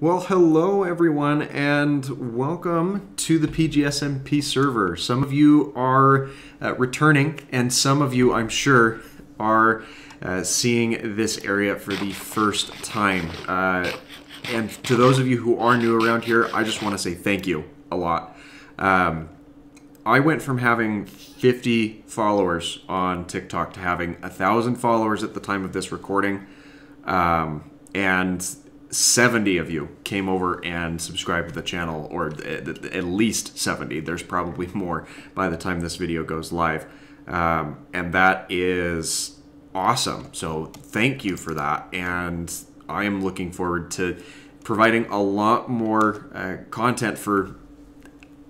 Well, hello everyone, and welcome to the PGSMP server. Some of you are returning, and some of you, I'm sure, are seeing this area for the first time. And to those of you who are new around here, I just want to say thank you a lot. I went from having 50 followers on TikTok to having 1,000 followers at the time of this recording, and 70 of you came over and subscribed to the channel, or at least 70. There's probably more by the time this video goes live. And that is awesome. So thank you for that. And I am looking forward to providing a lot more content for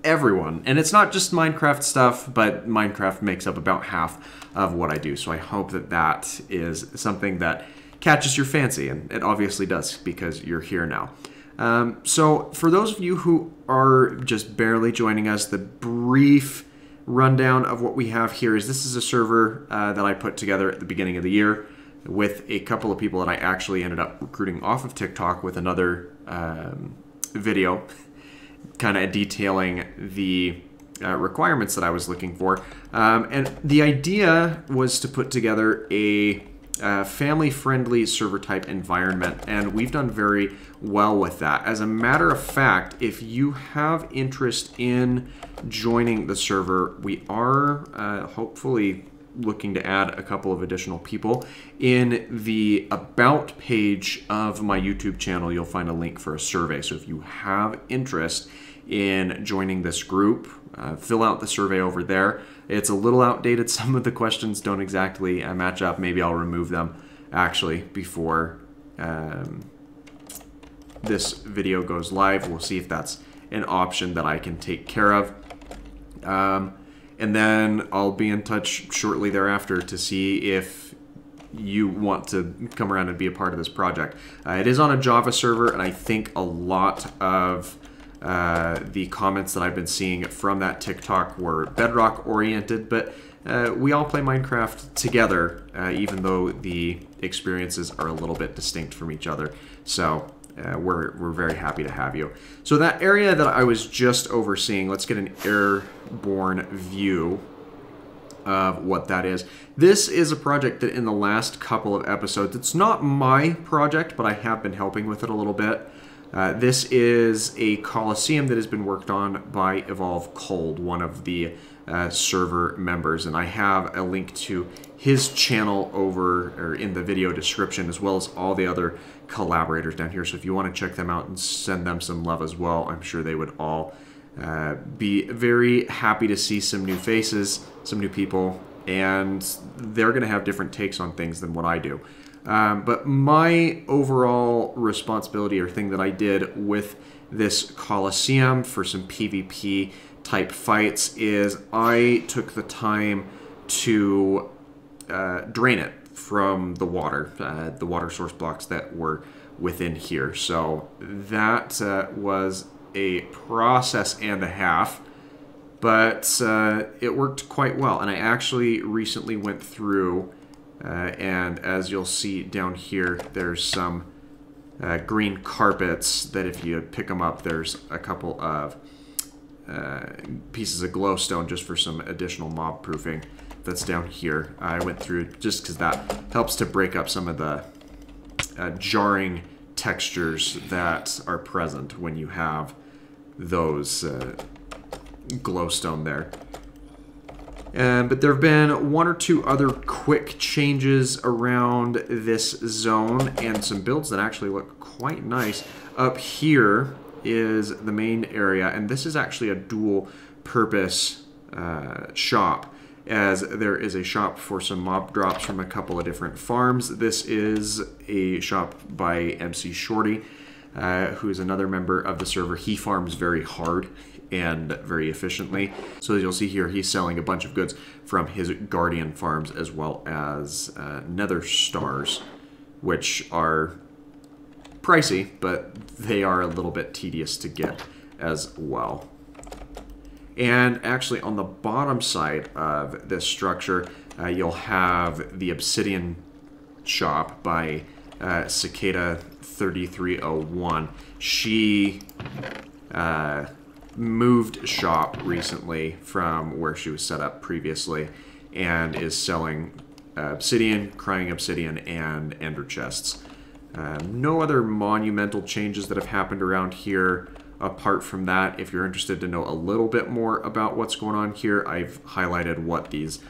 everyone. And it's not just Minecraft stuff, but Minecraft makes up about half of what I do. So I hope that that is something that catches your fancy, and it obviously does because you're here now. So for those of you who are just barely joining us, the brief rundown of what we have here is this is a server that I put together at the beginning of the year with a couple of people that I actually ended up recruiting off of TikTok with another video kind of detailing the requirements that I was looking for. And the idea was to put together a family-friendly server type environment, and we've done very well with that. As a matter of fact, if you have interest in joining the server, we are hopefully looking to add a couple of additional people. In the About page of my YouTube channel, you'll find a link for a survey. So if you have interest in joining this group, fill out the survey over there. It's a little outdated. Some of the questions don't exactly match up. Maybe I'll remove them actually before this video goes live. We'll see if that's an option that I can take care of. And then I'll be in touch shortly thereafter to see if you want to come around and be a part of this project. It is on a Java server, and I think a lot of the comments that I've been seeing from that TikTok were Bedrock oriented, but we all play Minecraft together, even though the experiences are a little bit distinct from each other. So we're very happy to have you. So that area that I was just overseeing, let's get an airborne view of what that is. This is a project that in the last couple of episodes, it's not my project, but I have been helping with it a little bit. This is a Coliseum that has been worked on by Evolve Cold, one of the server members, and I have a link to his channel over or in the video description, as well as all the other collaborators down here. So if you want to check them out and send them some love as well, I'm sure they would all be very happy to see some new faces, some new people, and they're going to have different takes on things than what I do. But my overall responsibility or thing that I did with this Coliseum for some PvP type fights is I took the time to drain it from the water source blocks that were within here. So that was a process and a half, but it worked quite well. And I actually recently went through and as you'll see down here, there's some green carpets that if you pick them up, there's a couple of pieces of glowstone just for some additional mob proofing that's down here. I went through just because that helps to break up some of the jarring textures that are present when you have those glowstone there. But there have been one or two other quick changes around this zone and some builds that actually look quite nice. Up here is the main area, and this is actually a dual purpose shop, as there is a shop for some mob drops from a couple of different farms. This is a shop by MC Shorty, who is another member of the server. He farms very hard and very efficiently. So as you'll see here, he's selling a bunch of goods from his Guardian farms, as well as Nether Stars, which are pricey, but they are a little bit tedious to get as well. And actually on the bottom side of this structure, you'll have the Obsidian shop by Cicada 3301. She moved shop recently from where she was set up previously and is selling obsidian, crying obsidian, and ender chests. No other monumental changes that have happened around here apart from that. If you're interested to know a little bit more about what's going on here, I've highlighted what these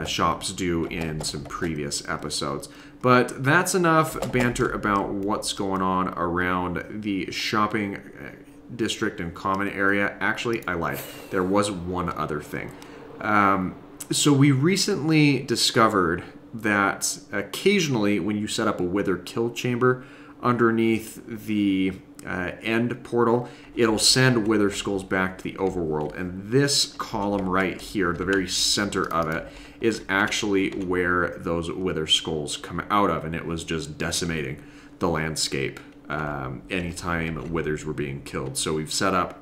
shops do in some previous episodes. But that's enough banter about what's going on around the shopping district and common area. Actually, I lied. There was one other thing. So we recently discovered that occasionally when you set up a wither kill chamber underneath the end portal, it'll send wither skulls back to the overworld. And this column right here, the very center of it, is actually where those wither skulls come out of. And it was just decimating the landscape anytime withers were being killed. So we've set up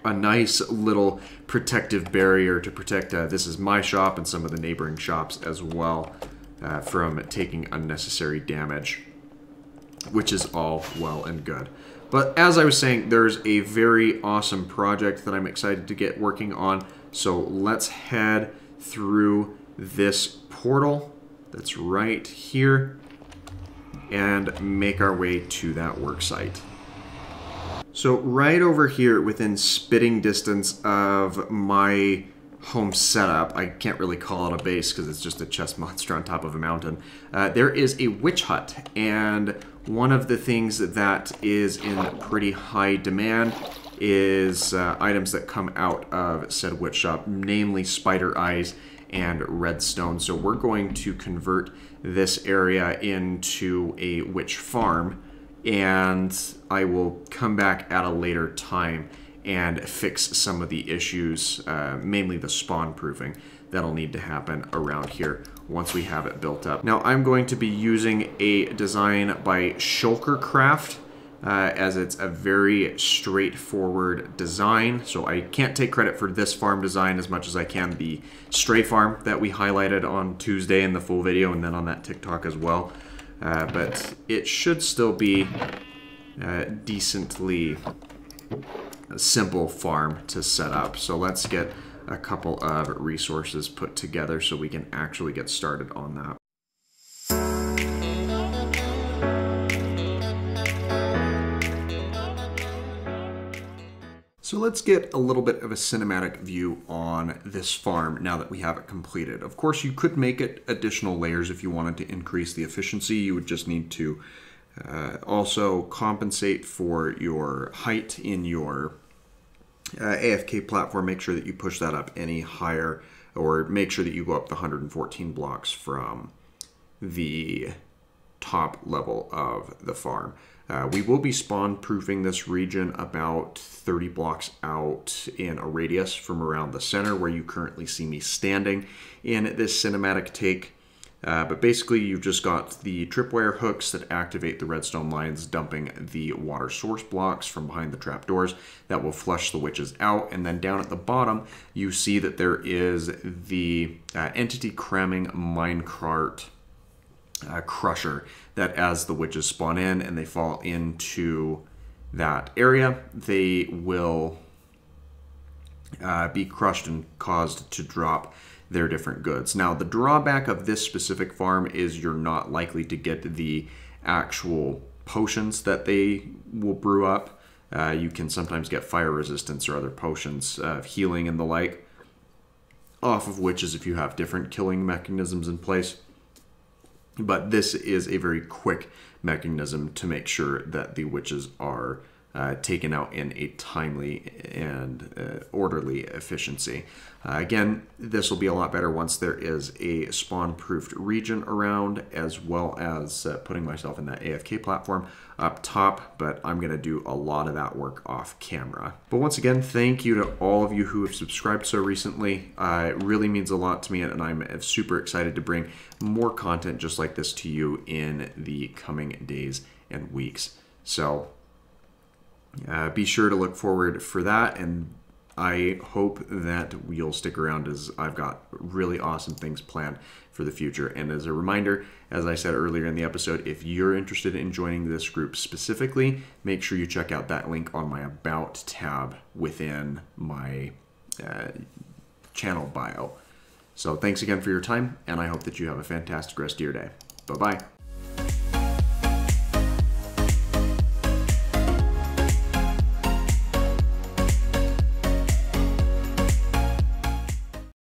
a nice little protective barrier to protect, this is my shop and some of the neighboring shops as well, from taking unnecessary damage, which is all well and good. But as I was saying, there's a very awesome project that I'm excited to get working on. So let's head through this portal that's right here and make our way to that work site. So right over here within spitting distance of my home setup, I can't really call it a base because it's just a chest monster on top of a mountain, there is a witch hut. And one of the things that is in pretty high demand is items that come out of said witch shop, namely spider eyes and redstone. So we're going to convert this area into a witch farm, and I will come back at a later time and fix some of the issues, mainly the spawn proofing, that'll need to happen around here once we have it built up. Now I'm going to be using a design by Shulkercraft, as it's a very straightforward design. So I can't take credit for this farm design as much as I can the stray farm that we highlighted on Tuesday in the full video and then on that TikTok as well. But it should still be decently simple farm to set up. So let's get a couple of resources put together so we can actually get started on that. So let's get a little bit of a cinematic view on this farm now that we have it completed. Of course, you could make it additional layers if you wanted to increase the efficiency. You would just need to also compensate for your height in your AFK platform. Make sure that you push that up any higher, or make sure that you go up the 114 blocks from the top level of the farm. We will be spawn proofing this region about 30 blocks out in a radius from around the center where you currently see me standing in this cinematic take. But basically you've just got the tripwire hooks that activate the redstone lines, dumping the water source blocks from behind the trapdoors that will flush the witches out. And then down at the bottom, you see that there is the entity cramming minecart crusher that as the witches spawn in and they fall into that area, they will be crushed and caused to drop their different goods. Now, the drawback of this specific farm is you're not likely to get the actual potions that they will brew up. You can sometimes get fire resistance or other potions of healing and the like off of witches if you have different killing mechanisms in place. But this is a very quick mechanism to make sure that the witches are taken out in a timely and orderly efficiency. Again, this will be a lot better once there is a spawn-proofed region around, as well as putting myself in that AFK platform up top, but I'm going to do a lot of that work off camera. But once again, thank you to all of you who have subscribed so recently. It really means a lot to me, and I'm super excited to bring more content just like this to you in the coming days and weeks. So be sure to look forward for that, and I hope that you'll stick around, as I've got really awesome things planned for the future. And as a reminder, as I said earlier in the episode, if you're interested in joining this group specifically, make sure you check out that link on my About tab within my channel bio. So thanks again for your time, and I hope that you have a fantastic rest of your day. Bye-bye.